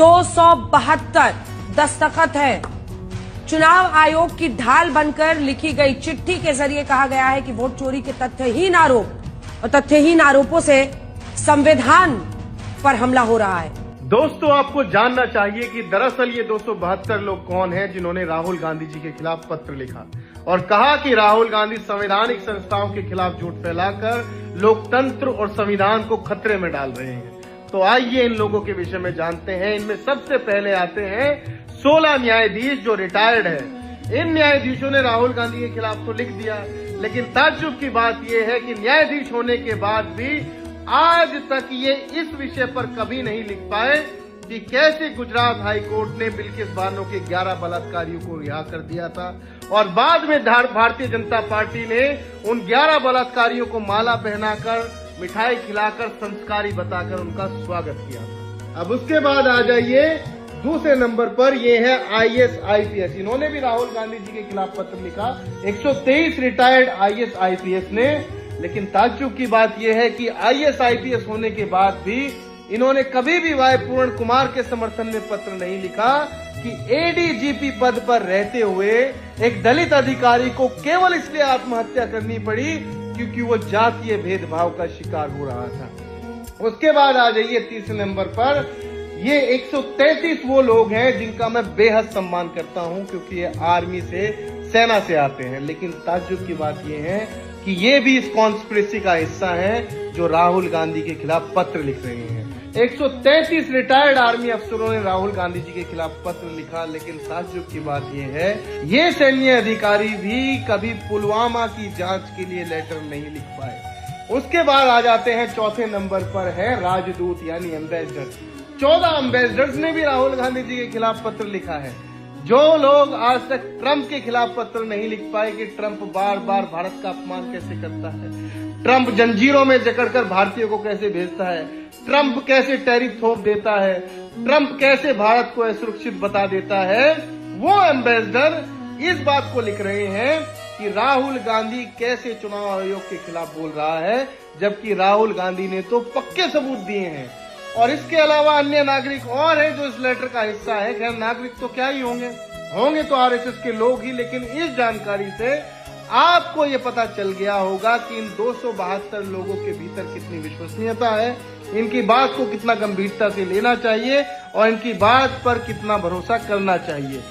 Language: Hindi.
272 दस्तखत है। चुनाव आयोग की ढाल बनकर लिखी गई चिट्ठी के जरिए कहा गया है कि वोट चोरी के तथ्यहीन आरोप और तथ्यहीन आरोपों से संविधान पर हमला हो रहा है। दोस्तों, आपको जानना चाहिए कि दरअसल ये 272 लोग कौन हैं जिन्होंने राहुल गांधी जी के खिलाफ पत्र लिखा और कहा कि राहुल गांधी संवैधानिक संस्थाओं के खिलाफ झूठ फैलाकर लोकतंत्र और संविधान को खतरे में डाल रहे हैं। तो आइए इन लोगों के विषय में जानते हैं। इनमें सबसे पहले आते हैं 16 न्यायाधीश जो रिटायर्ड है। इन न्यायाधीशों ने राहुल गांधी के खिलाफ तो लिख दिया, लेकिन ताज्जुब की बात यह है कि न्यायाधीश होने के बाद भी आज तक ये इस विषय पर कभी नहीं लिख पाए कि कैसे गुजरात हाई कोर्ट ने बिल्किस बानो के 11 बलात्कारियों को रिहा कर दिया था और बाद में भारतीय जनता पार्टी ने उन 11 बलात्कारियों को माला पहनाकर, मिठाई खिलाकर, संस्कारी बताकर उनका स्वागत किया था। अब उसके बाद आ जाइए दूसरे नंबर पर, ये है IAS IPS। इन्होंने भी राहुल गांधी जी के खिलाफ पत्र लिखा, 123 रिटायर्ड IAS IPS ने। लेकिन ताज्जुब की बात यह है कि IAS IPS होने के बाद भी इन्होंने कभी भी वाई पूर्ण कुमार के समर्थन में पत्र नहीं लिखा कि ADGP पद पर रहते हुए एक दलित अधिकारी को केवल इसलिए आत्महत्या करनी पड़ी क्योंकि वो जातीय भेदभाव का शिकार हो रहा था। उसके बाद आ जाइए तीसरे नंबर पर, ये 133 वो लोग हैं जिनका मैं बेहद सम्मान करता हूं क्योंकि ये आर्मी से, सेना से आते हैं। लेकिन ताज्जुब की बात ये है कि ये भी इस कॉन्स्पिरेसी का हिस्सा है जो राहुल गांधी के खिलाफ पत्र लिख रहे हैं। 133 रिटायर्ड आर्मी अफसरों ने राहुल गांधी जी के खिलाफ पत्र लिखा, लेकिन ताज्जुब की बात यह है ये सैन्य अधिकारी भी कभी पुलवामा की जांच के लिए लेटर नहीं लिख पाए। उसके बाद आ जाते हैं चौथे नंबर पर है राजदूत यानी एम्बेसडर। 14 एम्बेसडर्स ने भी राहुल गांधी जी के खिलाफ पत्र लिखा है। जो लोग आज तक ट्रंप के खिलाफ पत्र नहीं लिख पाए कि ट्रंप बार बार भारत का अपमान कैसे करता है, ट्रंप जंजीरों में जकड़कर भारतीयों को कैसे भेजता है, ट्रंप कैसे टैरिफ थोप देता है, ट्रंप कैसे भारत को असुरक्षित बता देता है, वो एम्बेसडर इस बात को लिख रहे हैं कि राहुल गांधी कैसे चुनाव आयोग के खिलाफ बोल रहा है, जबकि राहुल गांधी ने तो पक्के सबूत दिए हैं। और इसके अलावा अन्य नागरिक और हैं जो इस लेटर का हिस्सा है। खैर, नागरिक तो क्या ही होंगे तो RSS के लोग ही। लेकिन इस जानकारी से आपको ये पता चल गया होगा कि इन 272 लोगों के भीतर कितनी विश्वसनीयता है, इनकी बात को कितना गंभीरता से लेना चाहिए और इनकी बात पर कितना भरोसा करना चाहिए।